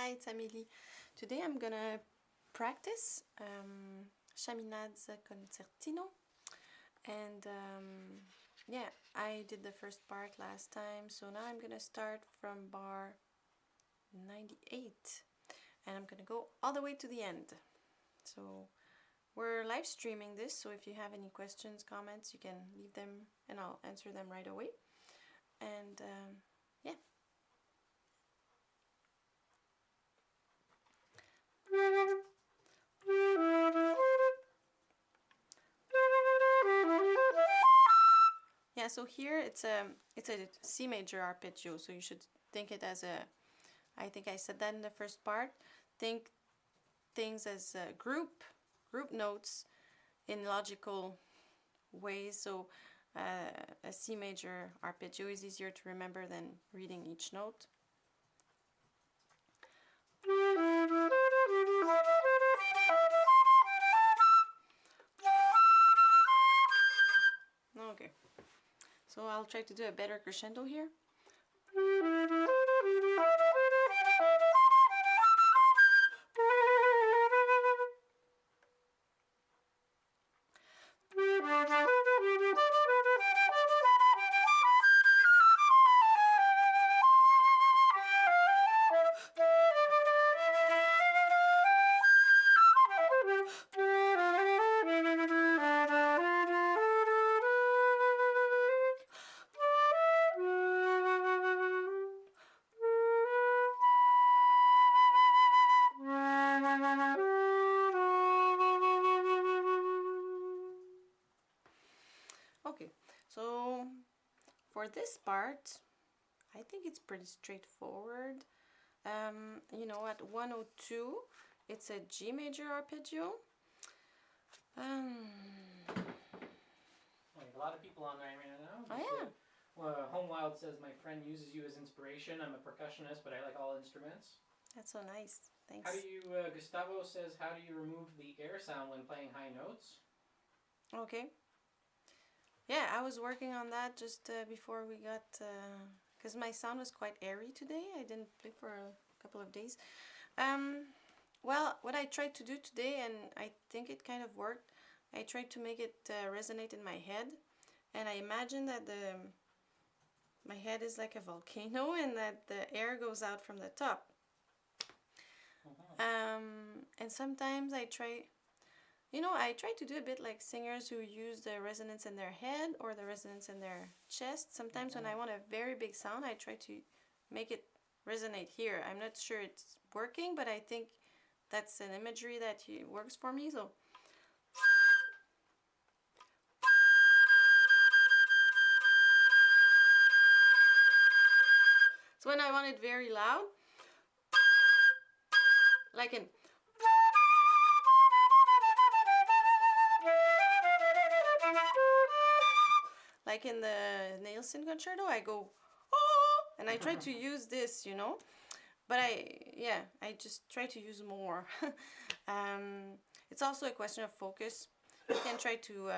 Hi, it's Amelie. Today I'm gonna practice Chaminade Concertino, and yeah, I did the first part last time, so now I'm gonna start from bar 98 and I'm gonna go all the way to the end. So we're live streaming this, so if you have any questions, comments, you can leave them and I'll answer them right away. And yeah. Yeah, so here it's a C major arpeggio, so you should think it as a, I think I said that in the first part, think things as group notes in logical ways. So a C major arpeggio is easier to remember than reading each note. Okay, so I'll try to do a better crescendo here. Okay, so for this part, I think it's pretty straightforward. You know, at 102, it's a G major arpeggio. A lot of people online right now. Oh yeah. Home Wild says, my friend uses you as inspiration. I'm a percussionist, but I like all instruments. That's so nice. Thanks. How do you, Gustavo says, how do you remove the air sound when playing high notes? Okay. Yeah, I was working on that just before we got, because my sound was quite airy today. I didn't play for a couple of days. Well, what I tried to do today, and I think it kind of worked, I tried to make it resonate in my head, and I imagine that my head is like a volcano and that the air goes out from the top. And sometimes I try, you know, I try to do a bit like singers who use the resonance in their head or the resonance in their chest. Sometimes when I want a very big sound, I try to make it resonate here. I'm not sure it's working, but I think that's an imagery that works for me. So when I want it very loud, like in the Nielsen concerto, I go oh, and I try to use this, you know, but I just try to use more. It's also a question of focus. You can try to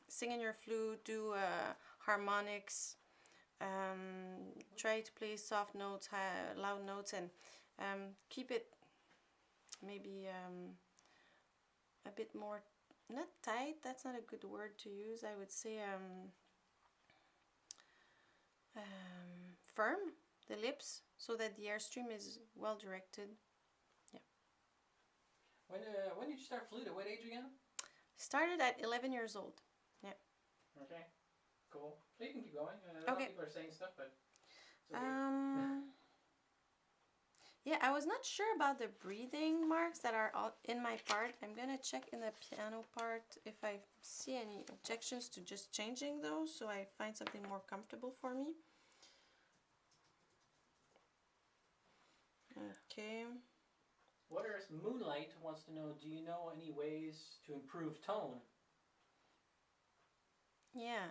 sing in your flute, do harmonics, try to play soft notes, loud notes, and keep it maybe a bit more, not tight, that's not a good word to use, I would say firm, the lips, so that the airstream is well directed. Yeah. When did you start flute? At what age again? Started at 11 years old. Yeah. Okay, cool. So you can keep going. A lot of people are saying stuff, but it's okay. Yeah, I was not sure about the breathing marks that are all in my part. I'm gonna check in the piano part if I see any objections to just changing those, so I find something more comfortable for me. Okay. Moonlight wants to know, do you know any ways to improve tone? Yeah.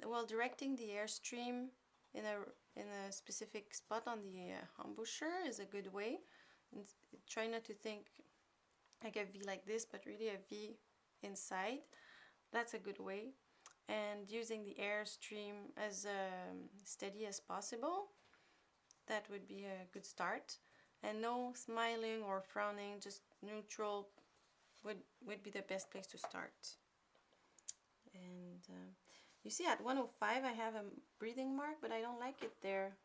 Well, directing the airstream in a specific spot on the embouchure is a good way. And try not to think like a V like this, but really a V inside. That's a good way. And using the airstream as steady as possible. that would be a good start. And no smiling or frowning, just neutral would be the best place to start. And you see at 105 I have a breathing mark, but I don't like it there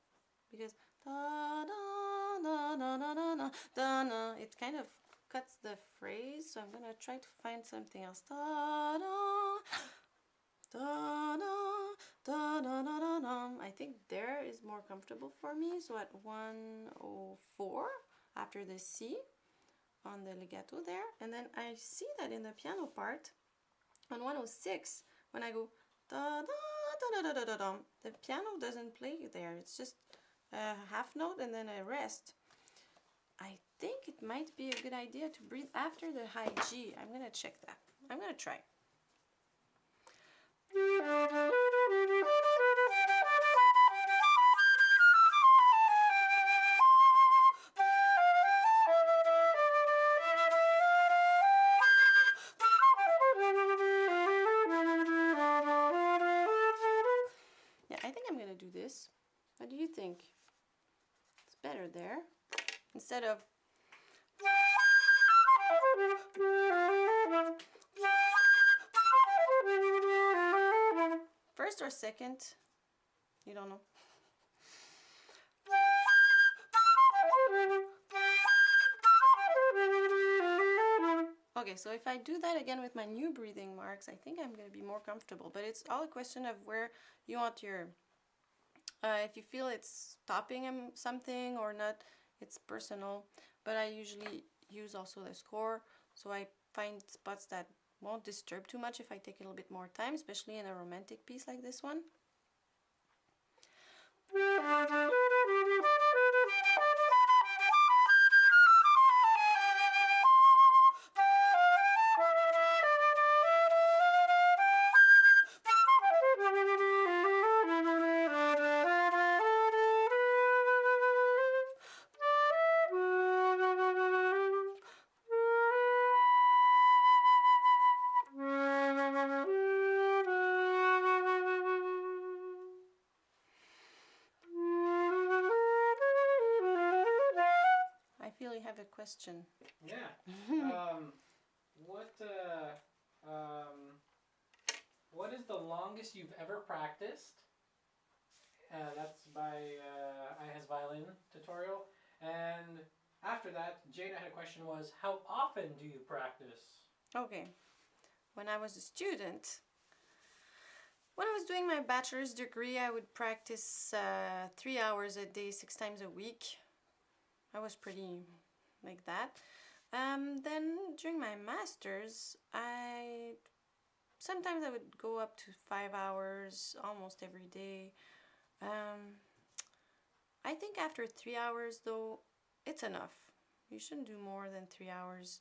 because da da da da da da da da. It kind of cuts the phrase, so I'm gonna try to find something else. Da da da da da da da da. I think there is more comfortable for me. So at 104 after the C on the legato there, and then I see that in the piano part on 106 when I go da da da da da da da, the piano doesn't play there. It's just a half note and then a rest. I think it might be a good idea to breathe after the high G. I'm gonna check that. I'm gonna try. Yeah, I think I'm gonna do this. What do you think? It's better there. Instead of first or second, you don't know. Okay, so if I do that again with my new breathing marks, I think I'm going to be more comfortable. But it's all a question of where you want your, if you feel it's stopping something or not, it's personal. But I usually use also the score, so I find spots that won't disturb too much if I take a little bit more time, especially in a romantic piece like this one. Have a question. Yeah. What is the longest you've ever practiced? That's by I has violin tutorial. And after that, Jada had a question was, how often do you practice? Okay. When I was a student, when I was doing my bachelor's degree, I would practice 3 hours a day, 6 times a week. I was pretty like that. Then during my master's, sometimes I would go up to 5 hours almost every day. I think after 3 hours though, it's enough. You shouldn't do more than 3 hours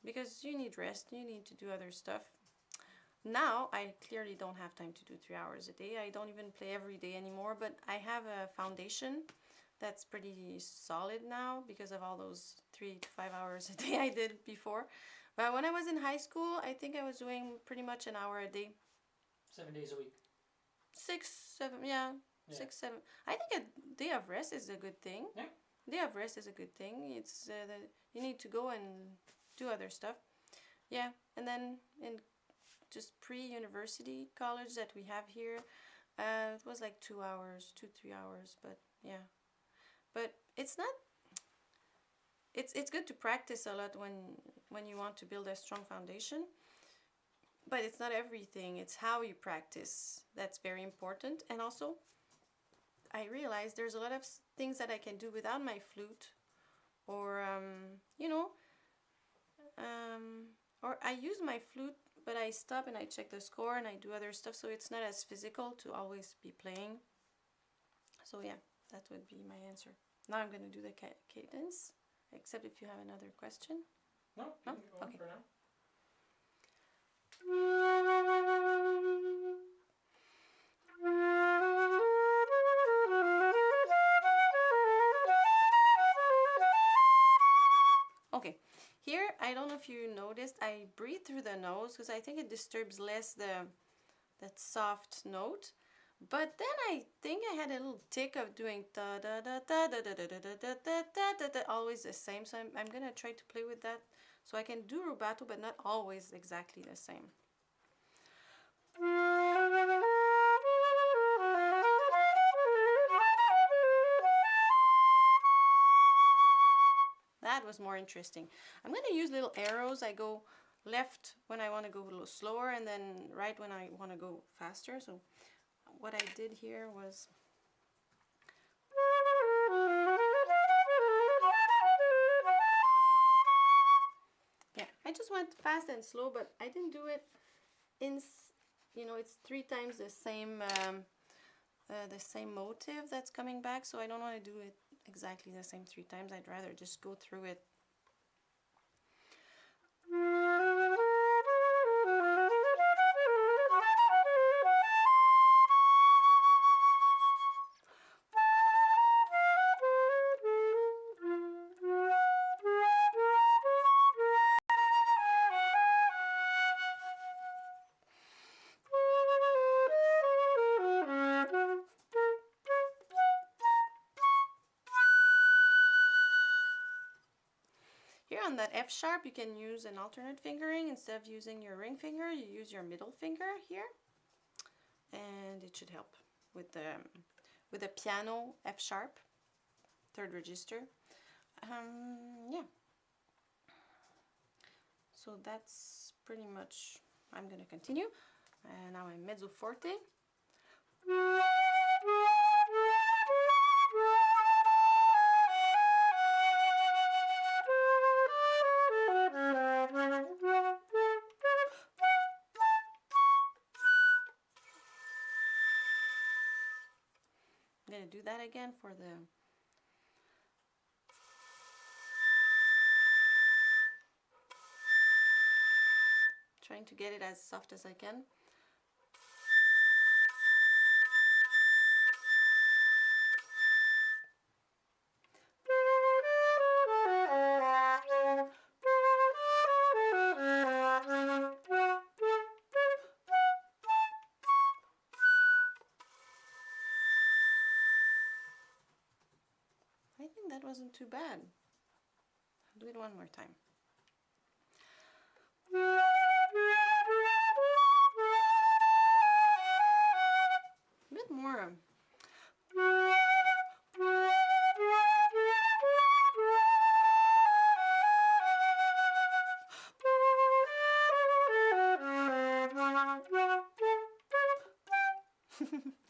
because you need rest, you need to do other stuff. Now I clearly don't have time to do 3 hours a day. I don't even play every day anymore, but I have a foundation that's pretty solid now because of all those 3 to 5 hours a day I did before. But when I was in high school, I think I was doing pretty much an hour a day. 7 days a week. 6, 7, yeah. 6, 7. I think a day of rest is a good thing. Yeah. Day of rest is a good thing. It's you need to go and do other stuff. Yeah, and then in just pre-university college that we have here, it was like 2 hours, 2-3 hours, but yeah. But it's not. It's good to practice a lot when you want to build a strong foundation. But it's not everything. It's how you practice that's very important. And also, I realized there's a lot of things that I can do without my flute, or or I use my flute, but I stop and I check the score and I do other stuff. So it's not as physical to always be playing. So yeah. That would be my answer. Now I'm going to do the cadence, except if you have another question. No? Okay. For now. Okay, here I don't know if you noticed, I breathe through the nose because I think it disturbs less that soft note. But then I think I had a little tick of doing da da da da da da da da da da da da da da, always the same. So I'm gonna try to play with that so I can do rubato, but not always exactly the same. That was more interesting. I'm gonna use little arrows. I go left when I want to go a little slower, and then right when I want to go faster. So what I did here was yeah, I just went fast and slow, but I didn't do it in, you know, it's 3 times the same motive that's coming back, so I don't want to do it exactly the same 3 times. I'd rather just go through it. Here on that F sharp, you can use an alternate fingering. Instead of using your ring finger, you use your middle finger here, and it should help with the piano F sharp, 3rd register. Yeah. So that's pretty much. I'm gonna continue. And now I'm mezzo forte. I'm gonna do that again for the trying to get it as soft as I can. I think that wasn't too bad. I'll do it one more time. A bit more.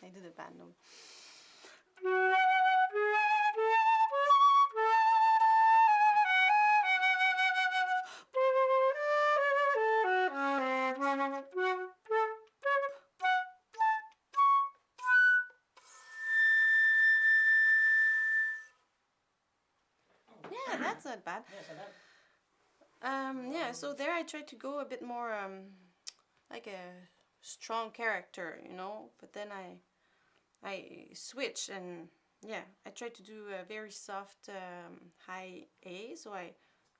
I did a bad note. Yeah, that's not bad. Yeah, so there I tried to go a bit more like a strong character, you know, but then I switched, and yeah, I tried to do a very soft high A, so I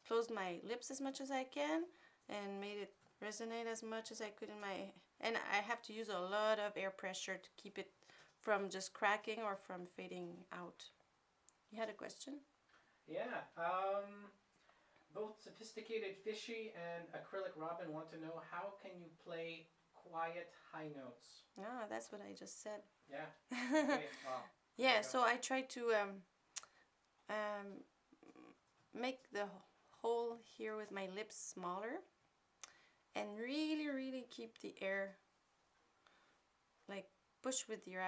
closed my lips as much as I can and made it resonate as much as I could in my, and I have to use a lot of air pressure to keep it from just cracking or from fading out. You had a question? Yeah, both Sophisticated Fishy and Acrylic Robin want to know, how can you play quiet high notes? Ah, that's what I just said. Yeah. Okay. Well, yeah, so I try to make the hole here with my lips smaller and really, really keep the air, like push with your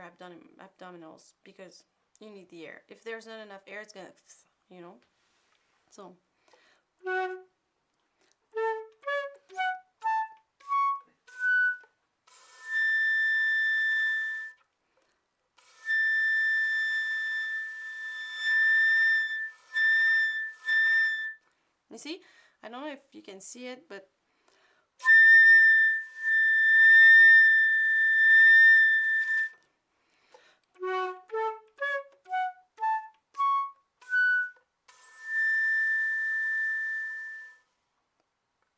abdominals, because you need the air. If there's not enough air, it's gonna, you know. So. You see, I don't know if you can see it, but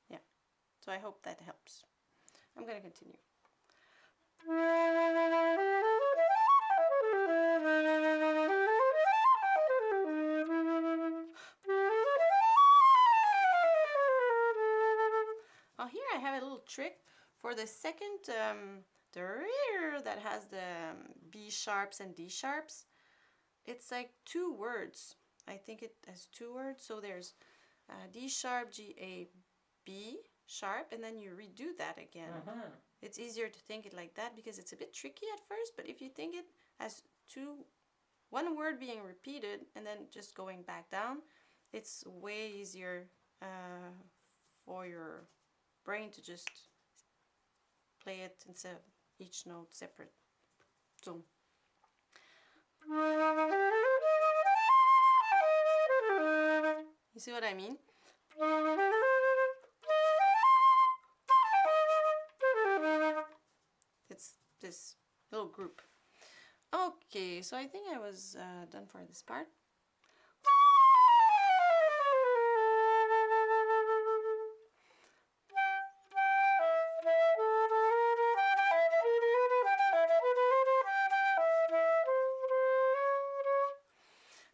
yeah, so I hope that helps. I'm gonna continue. I have a little trick for the second, the rear that has the B sharps and D sharps. It's like 2 words. I think it has 2 words. So there's D sharp, G, A, B sharp, and then you redo that again. It's easier to think it like that because it's a bit tricky at first, but if you think it as one word being repeated and then just going back down, it's way easier for your brain to just play it instead of each note separate. So you see what I mean? It's this little group. Okay, so I think I was done for this part.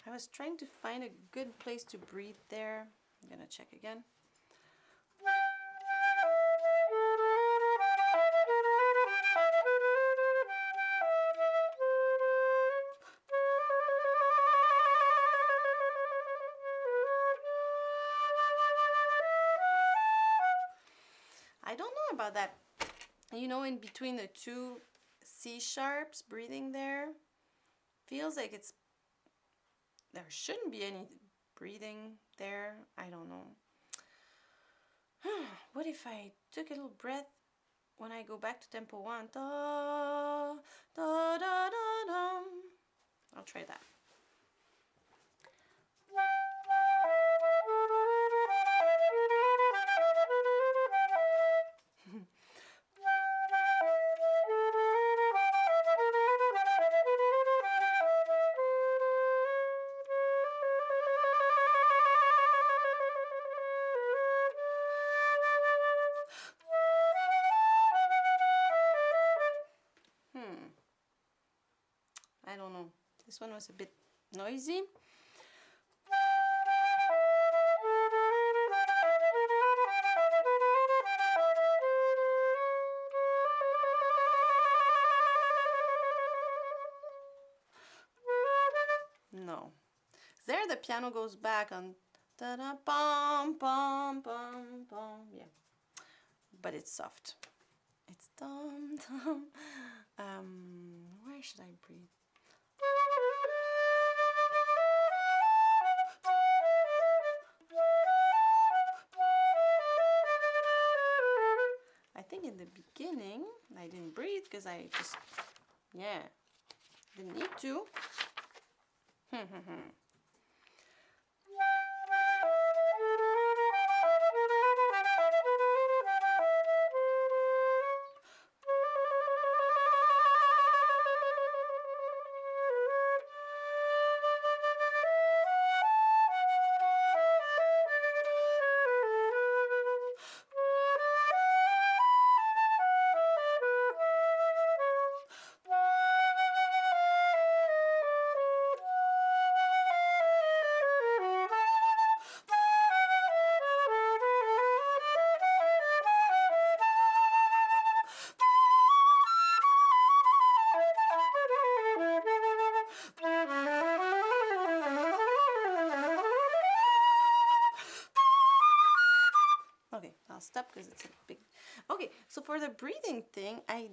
I was trying to find a good place to breathe there. I'm gonna check again. I don't know about that. You know, in between the 2 C sharps, breathing there, feels like there shouldn't be any breathing there. I don't know. What if I took a little breath when I go back to tempo 1? Da, da, da, da, da. I'll try that. I don't know. This one was a bit noisy. No. There the piano goes back on da da bum bum bum bum. Yeah. But it's soft. It's dum dum. Where should I breathe? I think in the beginning I didn't breathe because I just, didn't need to. Okay, I'll stop because it's a big... Okay, so for the breathing thing, I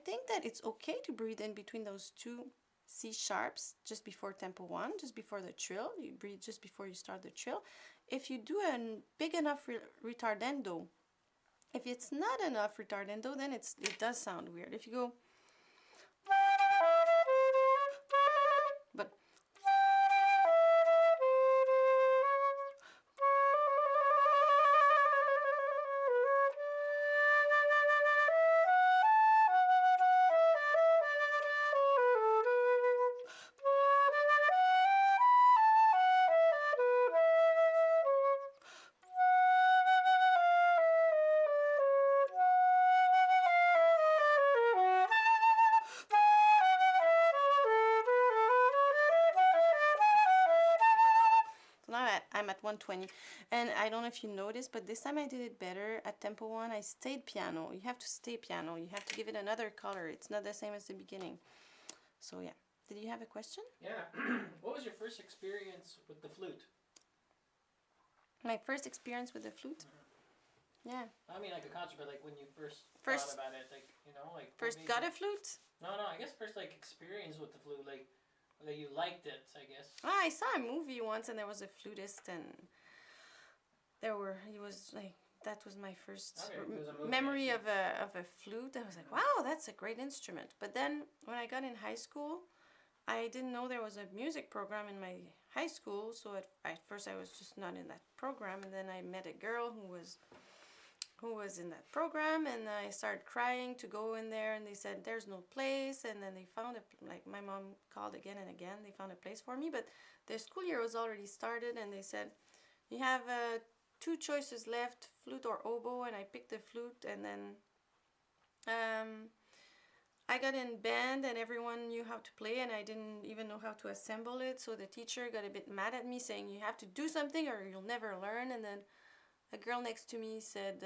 think that it's okay to breathe in between those 2 C sharps just before tempo 1, just before the trill. You breathe just before you start the trill. If you do a big enough retardendo, if it's not enough retardendo, then it does sound weird. If you go... But... I'm at 120. And I don't know if you noticed, but this time I did it better. At tempo 1, I stayed piano. You have to stay piano. You have to give it another color. It's not the same as the beginning. So yeah. Did you have a question? Yeah. What was your first experience with the flute? My first experience with the flute? Yeah. I mean, like a concert, but like when you first thought First- about it, like, you know, like... First got a flute? No, I guess first, like, experience with the flute, like, that you liked it, I guess. I saw a movie once and there was a flutist and he was like, that was my first Okay, it was a movie, memory I see. of a flute. I was like, wow, that's a great instrument. But then when I got in high school, I didn't know there was a music program in my high school. So at first I was just not in that program. And then I met a girl who was in that program, and I started crying to go in there, and they said there's no place. And then they found like my mom called again and again, they found a place for me, but the school year was already started, and they said you have 2 choices left, flute or oboe, and I picked the flute. And then I got in band and everyone knew how to play, and I didn't even know how to assemble it. So the teacher got a bit mad at me, saying you have to do something or you'll never learn. And then a girl next to me said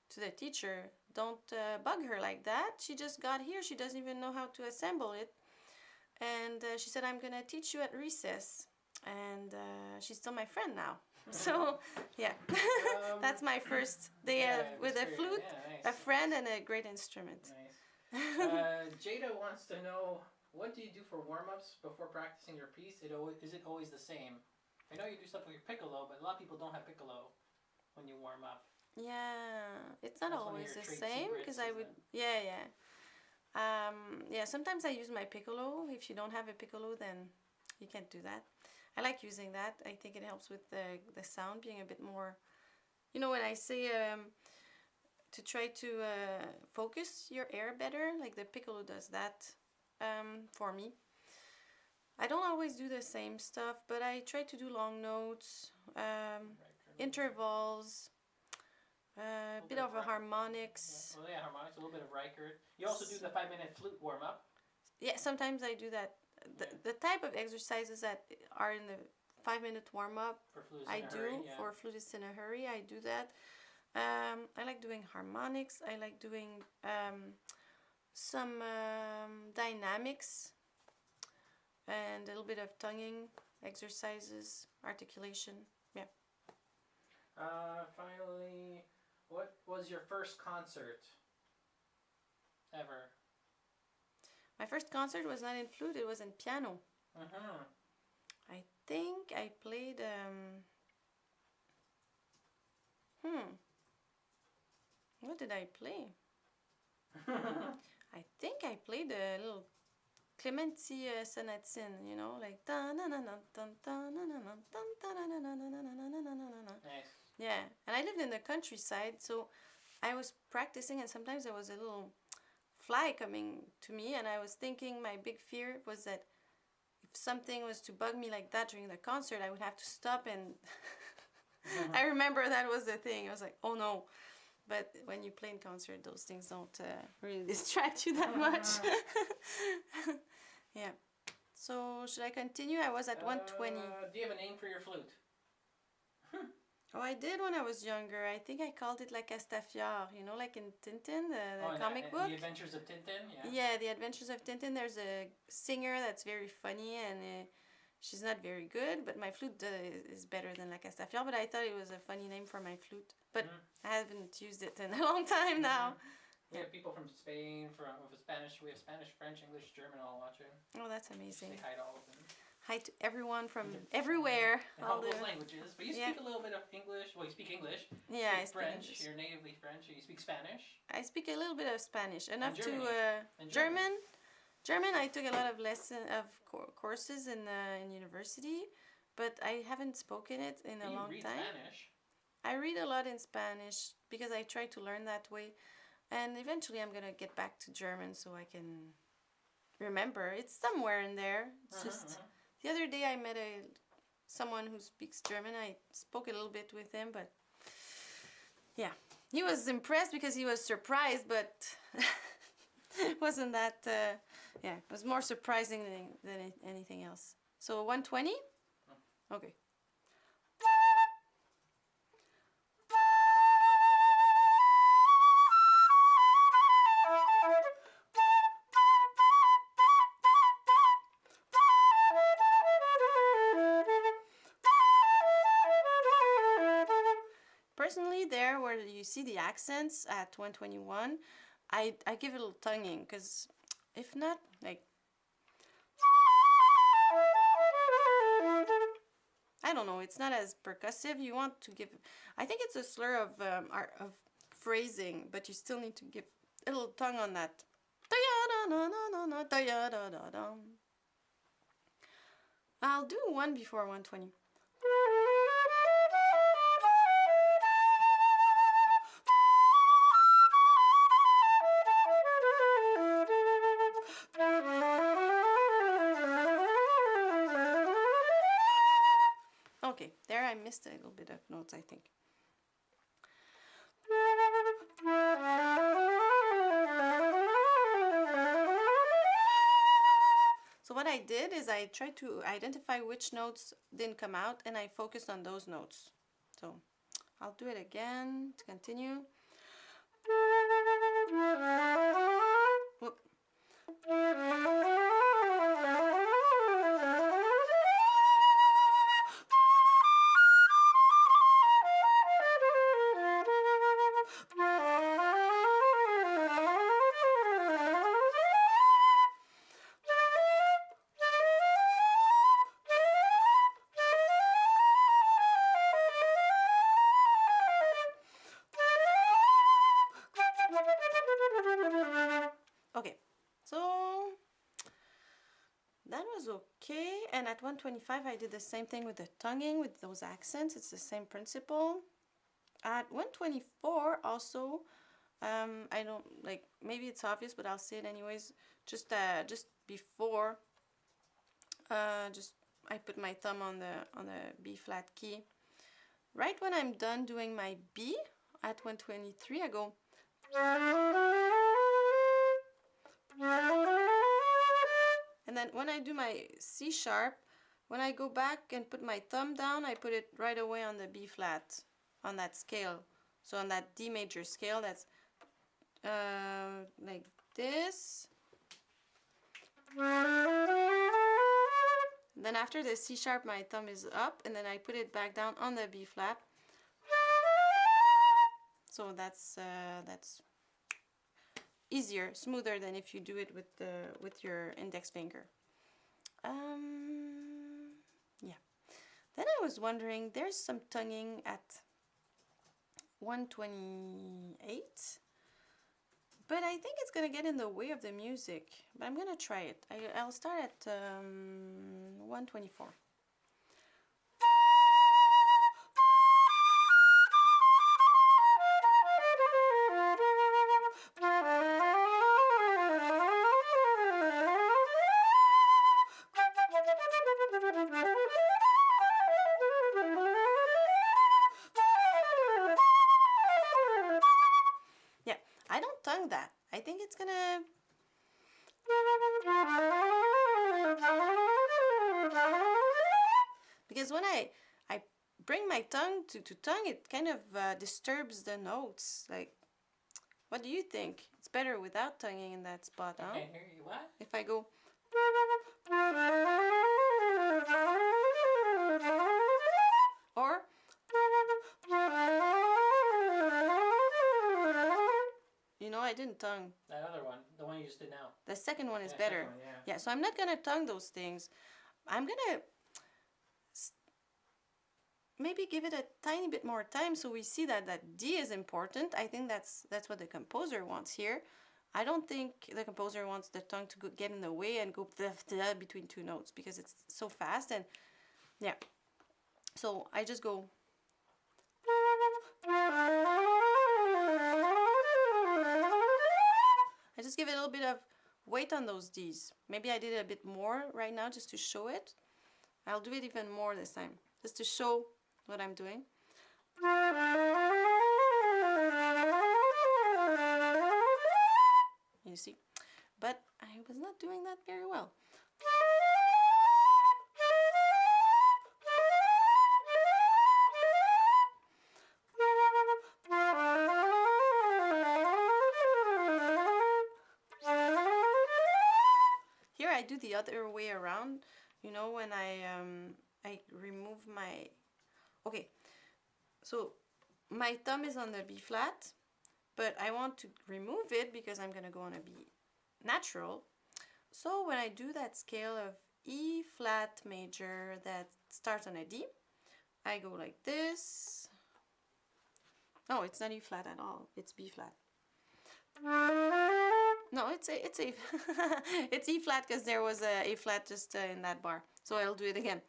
to the teacher, don't bug her like that. She just got here. She doesn't even know how to assemble it. And she said, I'm going to teach you at recess. And she's still my friend now. So, yeah. That's my first day with a flute, yeah, nice. a friend, and a great instrument. Nice. Jada wants to know, what do you do for warm-ups before practicing your piece? Is it always the same? I know you do stuff with your piccolo, but a lot of people don't have piccolo when you warm up. Yeah, it's not That's one of always your the trade same, secrets, because I isn't would, it? yeah. Sometimes I use my piccolo. If you don't have a piccolo, then you can't do that. I like using that. I think it helps with the sound being a bit more, you know, when I say to try to focus your air better, like the piccolo does that for me. I don't always do the same stuff, but I try to do long notes, intervals, a bit of a harmonics. Yeah. Well, yeah, harmonics, a little bit of Riker. You also do the 5-minute flute warm-up. Yeah, sometimes I do that. The type of exercises that are in the 5-minute warm-up, For flutists I in a do. hurry, yeah. For flutists in a hurry, I do that. I like doing harmonics. I like doing some dynamics and a little bit of tonguing exercises, articulation. Yeah. Finally, what was your first concert ever? My first concert was not in flute, it was in piano. Uh-huh. I think I played what did I play? I think I played a little Clementi sonatine, you know, like Nice. yeah. And I lived in the countryside, so I was practicing, and sometimes there was a little fly coming to me, and I was thinking my big fear was that if something was to bug me like that during the concert, I would have to stop. And I remember that was the thing. I was like, oh no. But when you play in concert, those things don't really distract you that much. Yeah. So should I continue? I was at 120. Do you have a name for your flute? Oh, I did when I was younger. I think I called it like Castafiore, you know, like in Tintin, the comic book. The Adventures of Tintin, yeah. Yeah, The Adventures of Tintin. There's a singer that's very funny, and she's not very good, but my flute is better than La Castafiore. But I thought it was a funny name for my flute. But I haven't used it in a long time now. We have people from Spain, with Spanish. We have Spanish, French, English, German all watching. Oh, that's amazing. Say hi to all of them. Hi to everyone from everywhere. In all those languages. But you speak a little bit of English. Well, you speak English. Yeah, I speak French. English. You're natively French. You speak Spanish. I speak a little bit of Spanish. Enough to German. German, I took a lot of courses in university, but I haven't spoken it in a long time. Spanish. I read a lot in Spanish because I try to learn that way, and eventually I'm gonna get back to German so I can remember. It's somewhere in there. It's just the other day I met someone who speaks German. I spoke a little bit with him, but yeah, he was impressed because he was surprised, but it wasn't that. Yeah, it was more surprising than anything else. So 120. Okay. personally, there where you see the accents at 121, I give it a little tonguing, because if not, like, I don't know, it's not as percussive. You want to give, I think it's a slur of phrasing, but you still need to give a little tongue on that. I'll do one before 120. Okay, there I missed a little bit of notes, I think. So what I did is I tried to identify which notes didn't come out, and I focused on those notes. So I'll do it again to continue. Whoop. Okay, so that was okay. And at 125 I did the same thing with the tonguing, with those accents. It's the same principle. At 124 also, I don't, like, maybe it's obvious, but I'll say it anyways. Just before, just I put my thumb on the B flat key. Right when I'm done doing my B at 123, I go. And then when I do my C sharp, when I go back and put my thumb down, I put it right away on the B flat, on that scale. So on that D major scale, that's like this. Then after the C sharp, my thumb is up, and then I put it back down on the B flat. So that's easier, smoother than if you do it with your index finger. Yeah. Then I was wondering, there's some tonguing at 128, but I think it's gonna get in the way of the music. But I'm gonna try it. I'll start at 124. Yeah, I don't tongue that. I think it's gonna. Because when I bring my tongue to tongue, it kind of disturbs the notes. Like, what do you think? It's better without tonguing in that spot, huh? Okay, hear you. What? If I go. Or. You know, I didn't tongue. That other one, the one you just did now. The second one is Yeah, better. second one, yeah. Yeah, so I'm not gonna tongue those things. I'm gonna maybe give it a tiny bit more time so we see that D is important. I think that's what the composer wants here. I don't think the composer wants the tongue to get in the way and go between two notes, because it's so fast. And yeah, so I just go. I just give it a little bit of weight on those D's. Maybe I did it a bit more right now just to show it. I'll do it even more this time, just to show what I'm doing. You see? But I was not doing that very well. Here I do the other way around. You know, when I remove my... Okay, so my thumb is on the B flat, but I want to remove it because I'm going to go on a B natural. So when I do that scale of E flat major that starts on a D, I go like this. No, it's not E flat at all. It's B flat. No, it's it's E flat because there was a flat just in that bar. So I'll do it again.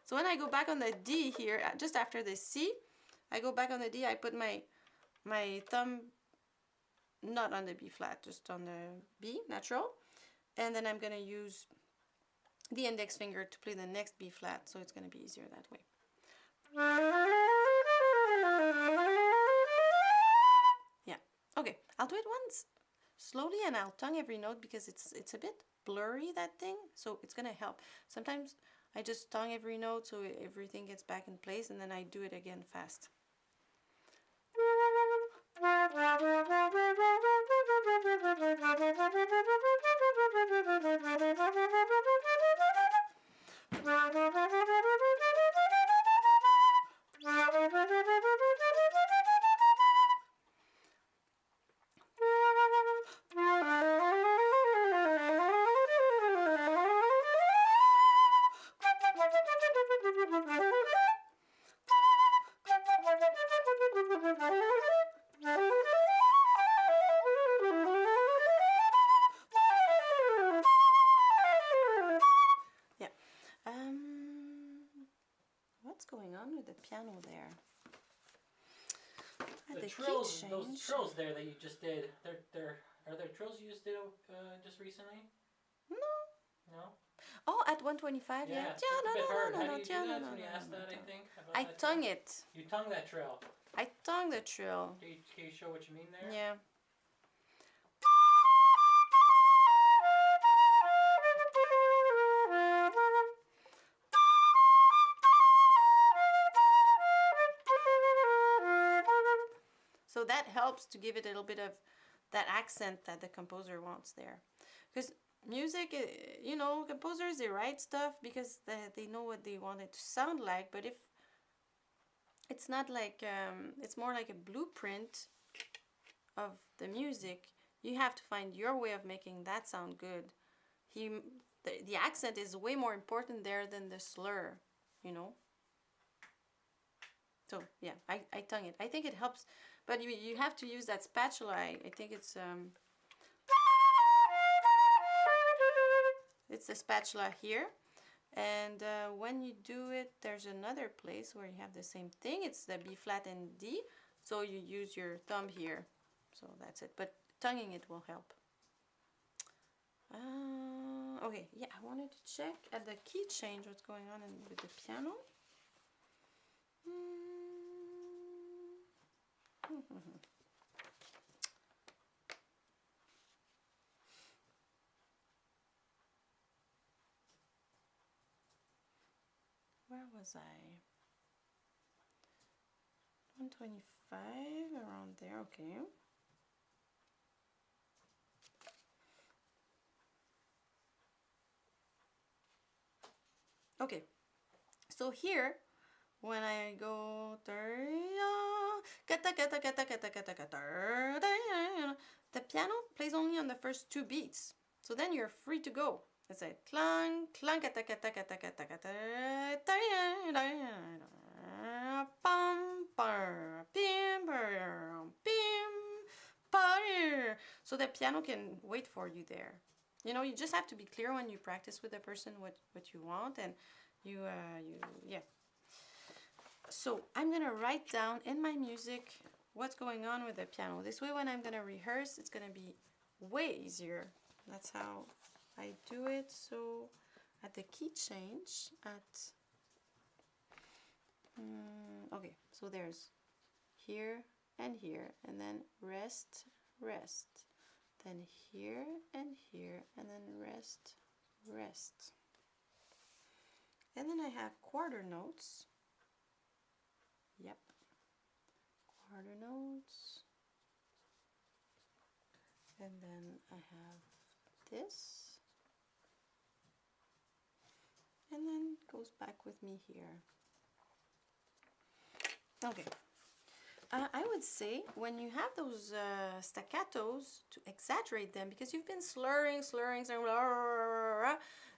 So when I go back on the D here, just after the C, I go back on the D. I put my thumb not on the B flat, just on the B natural, and then I'm gonna use the index finger to play the next B flat, so it's gonna be easier that way. Yeah. Okay. I'll do it once slowly, and I'll tongue every note because it's a bit blurry, that thing. So it's gonna help. Sometimes I just tongue every note so everything gets back in place, and then I do it again fast. What's going on with the piano there? The trills, those trills there that you just did, are there trills you just did just recently? No. No? Oh, at 125, yeah. It's a bit hard. How do you do that when you ask that, I think? I tongue it. You tongue that trill. I tongue the trill. Can you show what you mean there? Yeah. So that helps to give it a little bit of that accent that the composer wants there. Because music, you know, composers, they write stuff because they know what they want it to sound like. But if it's not like, it's more like a blueprint of the music, you have to find your way of making that sound good. The accent is way more important there than the slur, you know. So yeah, I tongue it. I think it helps, but you have to use that spatula. I think it's the spatula here, and when you do it, there's another place where you have the same thing. It's the B flat and D, so you use your thumb here. So that's it. But tonguing it will help. Okay, yeah, I wanted to check at the key change what's going on with the piano. Where was I? 125, around there, okay. Okay, so here, when I go, the piano plays only on the first two beats. So then you're free to go. It's a clang, clang, so the piano can wait for you there. You know, you just have to be clear when you practice with the person what you want, and yeah. So I'm gonna write down in my music what's going on with the piano. This way, when I'm gonna rehearse, it's gonna be way easier. That's how I do it. So at the key change, okay, so there's here, and then rest, then here, and then rest. And then I have quarter notes. Yep, quarter notes. And then I have this. And then it goes goes back with me here. Okay. I would say when you have those staccatos, to exaggerate them, because you've been slurring,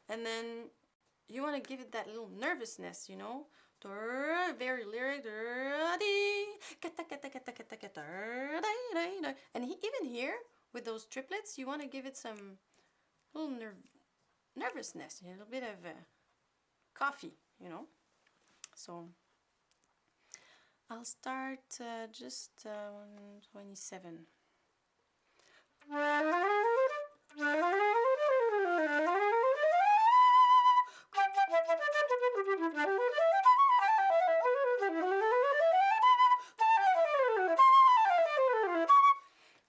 and then you want to give it that little nervousness, you know? Very lyric. And even here, with those triplets, you want to give it some little nervousness, a little bit of coffee, you know? So I'll start just 127.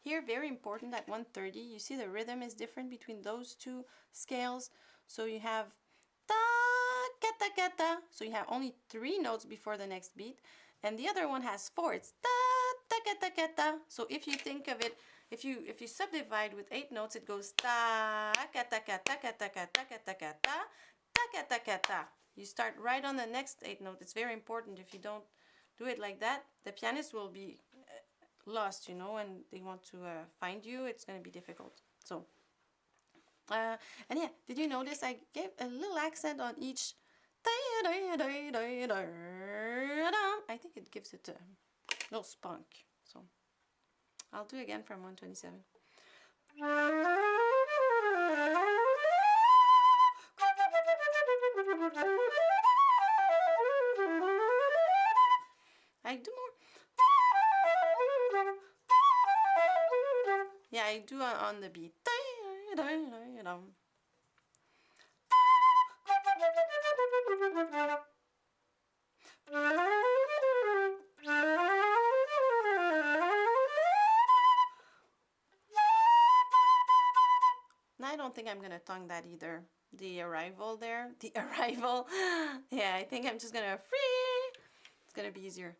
Here, very important at 130, you see the rhythm is different between those two scales. So you have ta, kata, kata. So you have only 3 notes before the next beat. And the other one has 4. It's ta, ta, kata, kata. So if you think of it, if you subdivide with 8 notes, it goes ta, kata, kata, kata, kata, kata, kata, ta, kata, kata. You start right on the next 8 note. It's very important. If you don't do it like that, the pianist will be lost, you know, and they want to find you. It's going to be difficult. So, and yeah, did you notice I gave a little accent on each? I think it gives it a little spunk. So, I'll do again from 127. I do more. Yeah, I do on the beat. I don't think I'm gonna tongue that either. The arrival there. The arrival. Yeah, I think I'm just gonna free. It's gonna be easier.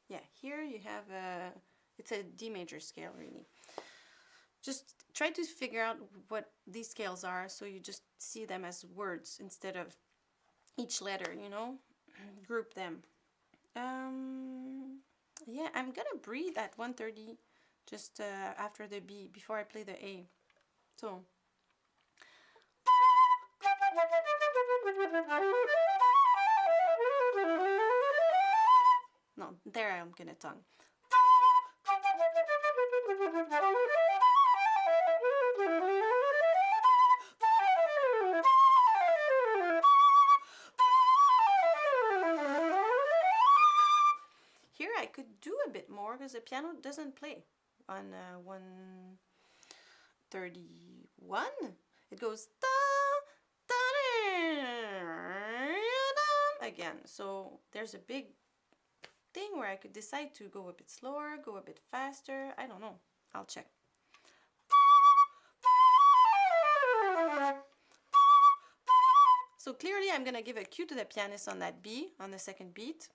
Yeah, here you have it's a D major scale, really. Just try to figure out what these scales are, so you just see them as words instead of each letter, you know? Group them. Yeah, I'm gonna breathe at 130 just after the B, before I play the A. So. No, there I'm gonna tongue. Here I could do a bit more because the piano doesn't play on 131. It goes da, da, da, again. So there's a big thing where I could decide to go a bit slower, go a bit faster. I don't know. I'll check. So clearly I'm going to give a cue to the pianist on that B, on the second beat.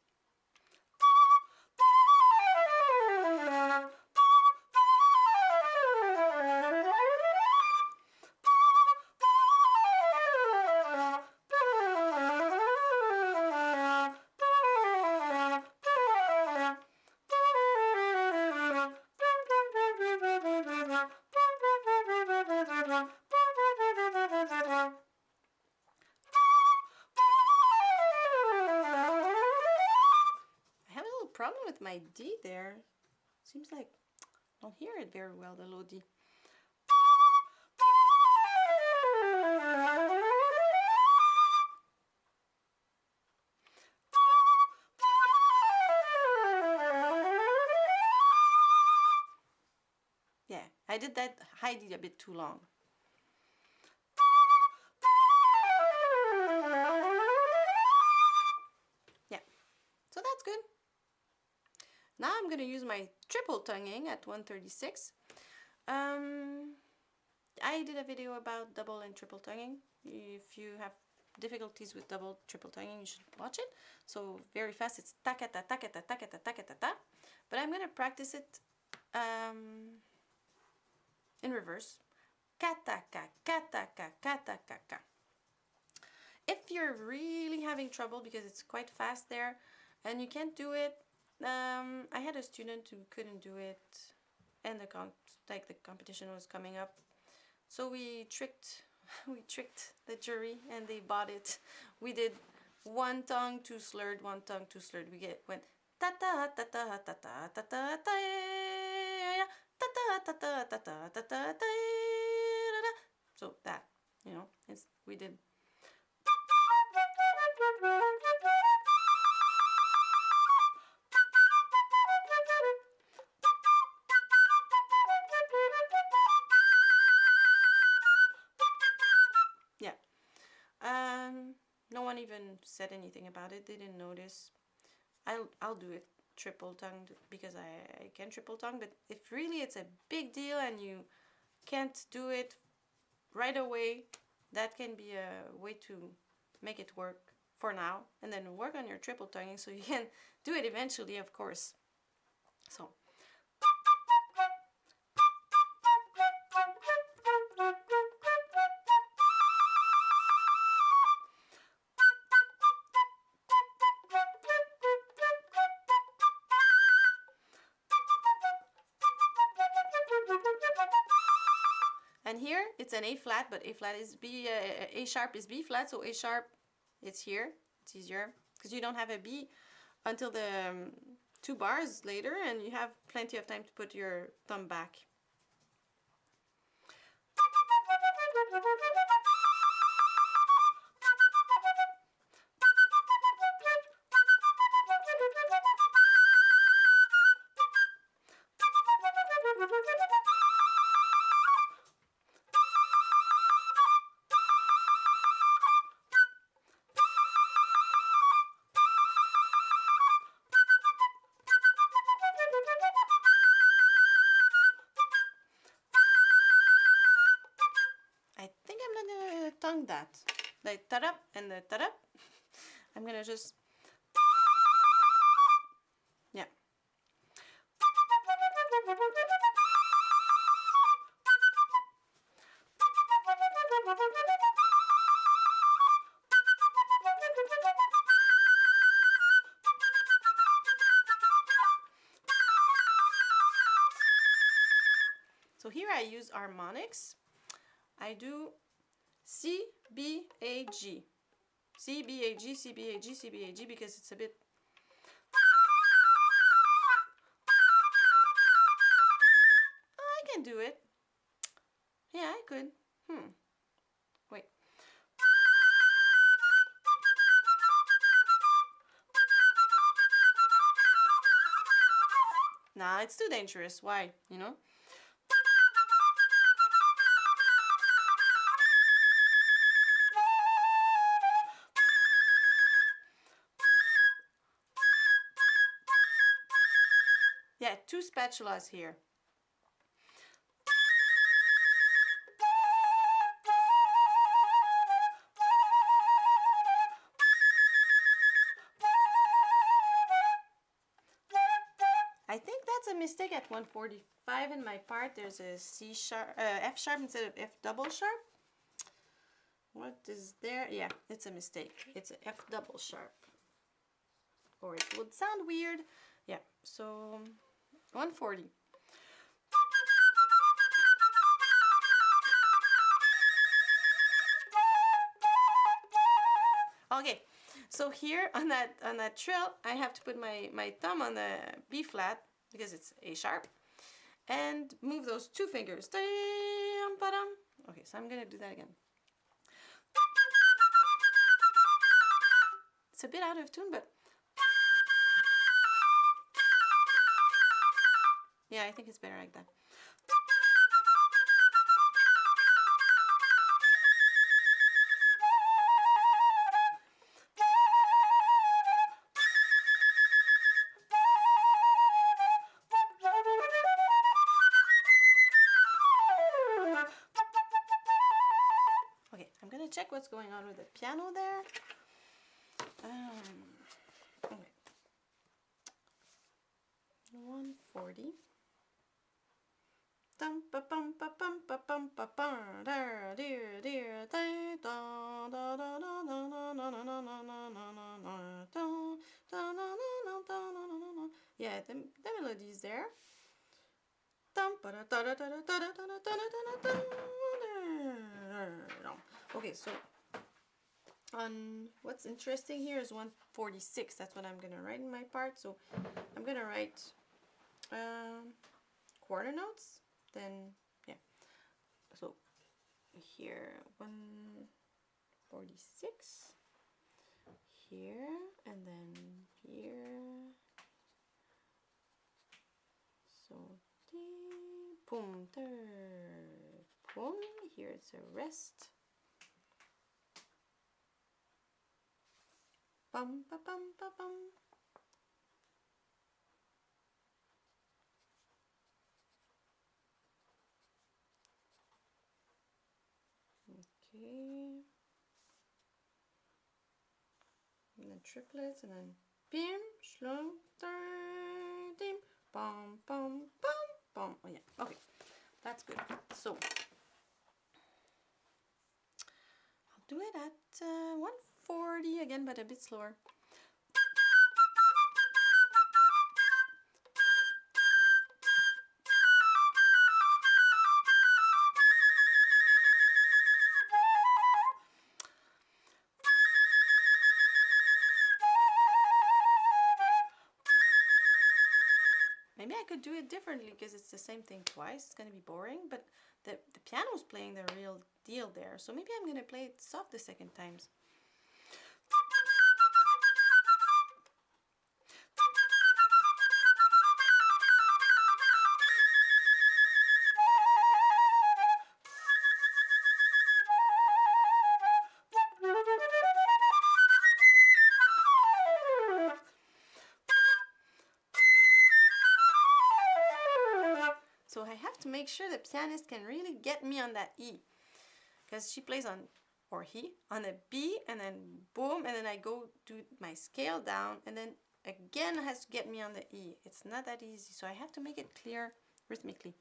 Problem with my D there. Seems like I don't hear it very well, the low D. Yeah, I did that high D a bit too long. Yeah, so that's good. Now I'm going to use my triple tonguing at 136. I did a video about double and triple tonguing. If you have difficulties with double, triple tonguing, you should watch it. So very fast, it's takata, takata, takata, takata, ta. But I'm gonna practice it in reverse. Kataka, kataka, kataka, ka. If you're really having trouble because it's quite fast there and you can't do it, I had a student who couldn't do it, and the competition was coming up, so we tricked the jury and they bought it. We did one tongue, two slurred, one tongue, two slurred. Went ta ta ta ta ta ta ta ta ta ta ta ta ta ta ta ta ta ta. So that, we did. Yeah. No one even said anything about it. They didn't notice. I'll do it triple tongued because I can triple tongue, but if really it's a big deal and you can't do it right away, that can be a way to make it work for now, and then work on your triple tonguing so you can do it eventually, of course. So and here it's an A flat, but A flat is B, A sharp is B flat, so A sharp, it's here. It's easier because you don't have a B until the 2 bars later, and you have plenty of time to put your thumb back. I think I'm gonna tongue that. The ta-da and the ta-da. I'm gonna just, yeah. So here I use harmonics. I do C, B, A, G. C, B, A, G, C, B, A, G, C, B, A, G, because it's a bit... I can do it. Yeah, I could. Wait. Nah, it's too dangerous. Why? You know? Yeah, 2 spatulas here. I think that's a mistake at 145 in my part. There's a C sharp, F sharp instead of F double sharp. What is there? Yeah, it's a mistake. It's a F double sharp. Or it would sound weird. Yeah, so 140. Okay, so here on that trill, I have to put my thumb on the B flat because it's A sharp, and move those 2 fingers. Okay, so I'm gonna do that again. It's a bit out of tune, but yeah, I think it's better like that. check what's going on with the piano there. Okay. 140. Yeah, the melody's there. Okay, so on what's interesting here is 146. That's what I'm gonna write in my part. So I'm gonna write quarter notes. Then yeah. So here 146. Here and then here. So boom, third, boom. Here it's a rest. Bum ba bum ba bum. Okay. And then triplets and then bim, shlum, dim, bum, bum, bum, bum. Oh yeah, okay, that's good. So I'll do it at 140 again, but a bit slower. Maybe I could do it differently because it's the same thing twice. It's going to be boring, but the piano's playing the real deal there. So maybe I'm going to play it soft the second times. So I have to make sure the pianist can really get me on that E, because she plays on, or he, on a B, and then boom, and then I go do my scale down, and then again has to get me on the E. It's not that easy, so I have to make it clear rhythmically.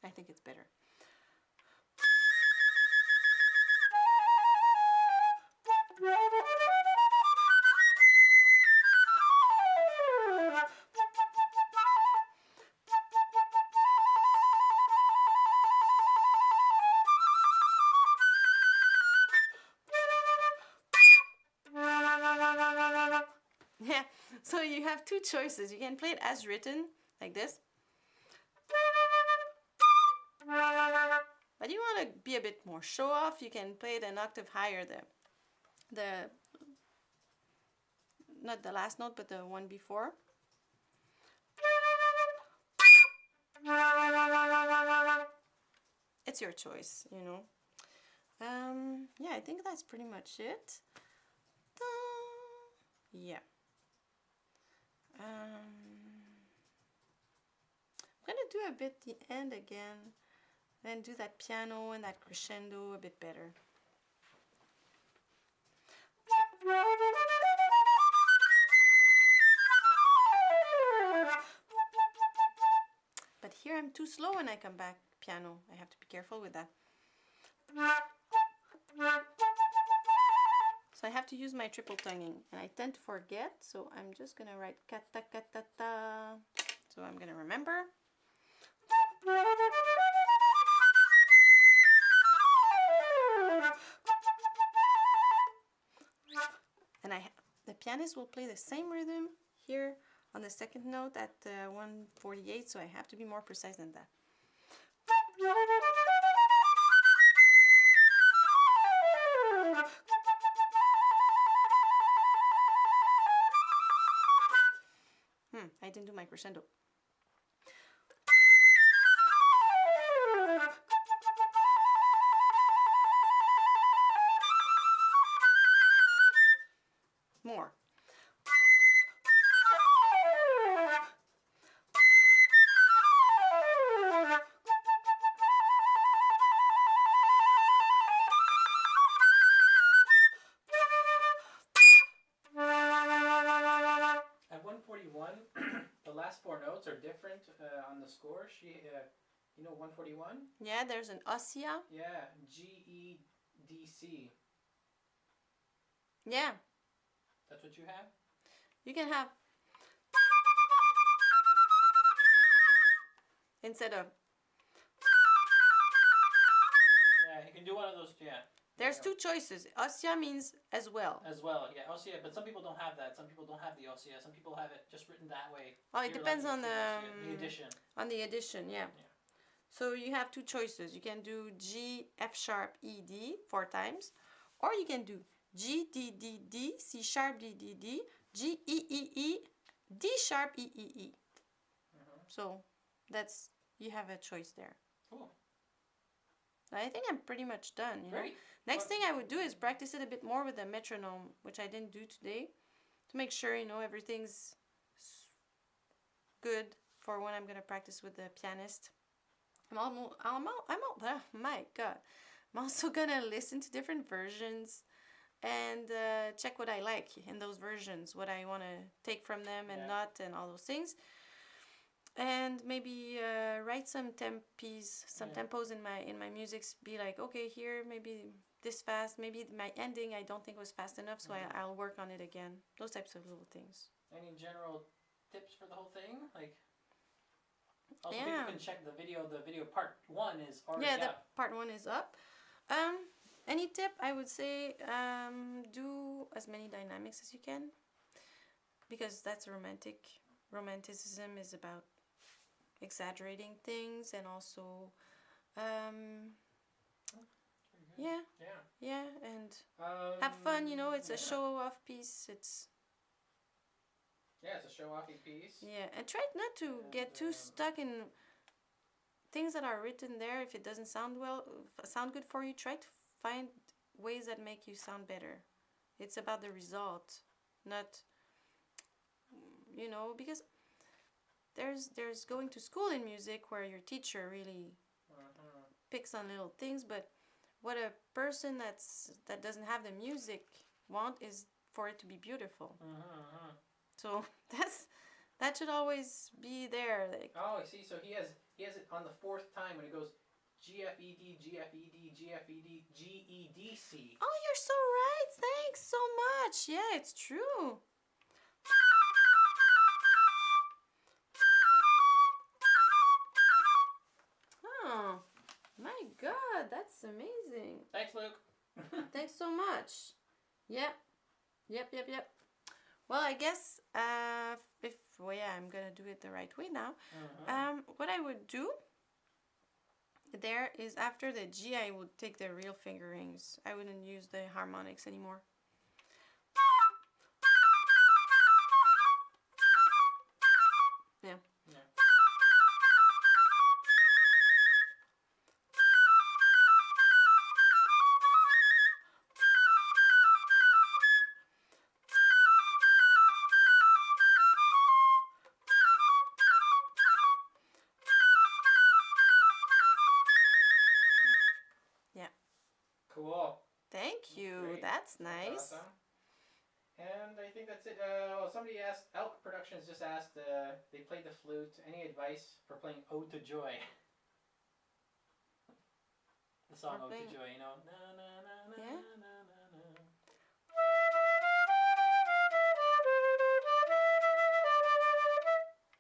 I think it's better. Yeah, so you have two choices. You can play it as written, like this. But you want to be a bit more show off, you can play it an octave higher, the not the last note, but the one before. It's your choice, you know. Yeah, I think that's pretty much it. Yeah. I'm gonna do a bit the end again, then do that piano and that crescendo a bit better. But here I'm too slow when I come back piano. I have to be careful with that. So I have to use my triple tonguing, and I tend to forget, so I'm just gonna write kata kata ta. So I'm gonna remember. And the pianist will play the same rhythm here on the second note at 148, so I have to be more precise than that. I didn't do my crescendo. more. At 141, the last four notes are different on the score. You know 141? Yeah, there's an ossia. Yeah, G-E-D-C. Yeah. That's what you have? You can have instead of. Yeah, you can do one of those, yeah. There's two choices. Ossia means as well. As well, yeah. Ossia, but some people don't have that. Some people don't have the ossia. Some people have it just written that way. Oh, it depends on the addition. On the addition, yeah. So you have two choices. You can do G, F sharp, E, D 4 times, or you can do G, D, D, D, C sharp, D, D, D, G, E, E, E, D sharp, E, E, E. So that's, you have a choice there. Cool. I think I'm pretty much done. You know? Great. Next thing I would do is practice it a bit more with the metronome, which I didn't do today, to make sure, you know, everything's good for when I'm going to practice with the pianist. My God. I'm also going to listen to different versions and check what I like in those versions, what I want to take from them and not, and all those things. And maybe write some tempos in my music. Be like, okay, here maybe this fast, maybe my ending I don't think was fast enough, so I'll work on it again. Those types of little things. Any general tips for the whole thing? Like, also people can check the video. The video part 1 is already up. Yeah, the part 1 is up. Any tip? I would say do as many dynamics as you can, because that's romantic. Romanticism is about exaggerating things, and also and have fun, you know. It's a show-off piece. It's a show-offy piece. Yeah, and try not to get too stuck in things that are written there. If it doesn't sound good for you, try to find ways that make you sound better. It's about the result, not, you know, because there's going to school in music where your teacher really picks on little things, but what a person that doesn't have the music want is for it to be beautiful. So that should always be there. Like, oh, see, so he has it on the 4th time when it goes G F E D G F E D G F E D G E D C. Oh, you're so right. Thanks so much. Yeah, it's true. Oh, my God, that's amazing. Thanks, Luke. Thanks so much. Yep. Well, I guess I'm gonna do it the right way now. What I would do there is, after the G, I would take the real fingerings. I wouldn't use the harmonics anymore. Yeah. Cool. Thank you. Great. That's nice. That's awesome. And I think that's it. Somebody asked, Elk Productions just asked, they played the flute. Any advice for playing Ode to Joy? The song Ode to Joy, you know? Na, na, na, na, yeah. na, na, na.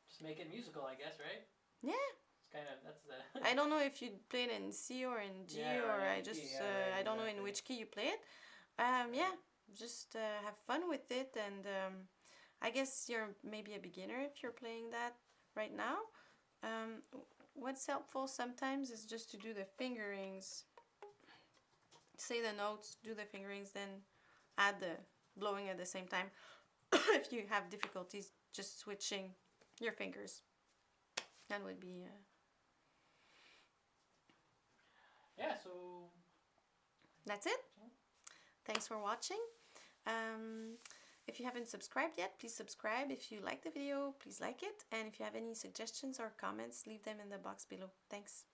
Just make it musical, I guess, right? Yeah. Kind of, that's the I don't know if you play it in C or in G, or I just I don't know in which key you play it. Just have fun with it, and I guess you're maybe a beginner if you're playing that right now. What's helpful sometimes is just to do the fingerings. Say the notes, do the fingerings, then add the blowing at the same time. If you have difficulties just switching your fingers, that would be so that's it. Thanks for watching. If you haven't subscribed yet, please subscribe. If you like the video, please like it. And if you have any suggestions or comments, leave them in the box below. Thanks.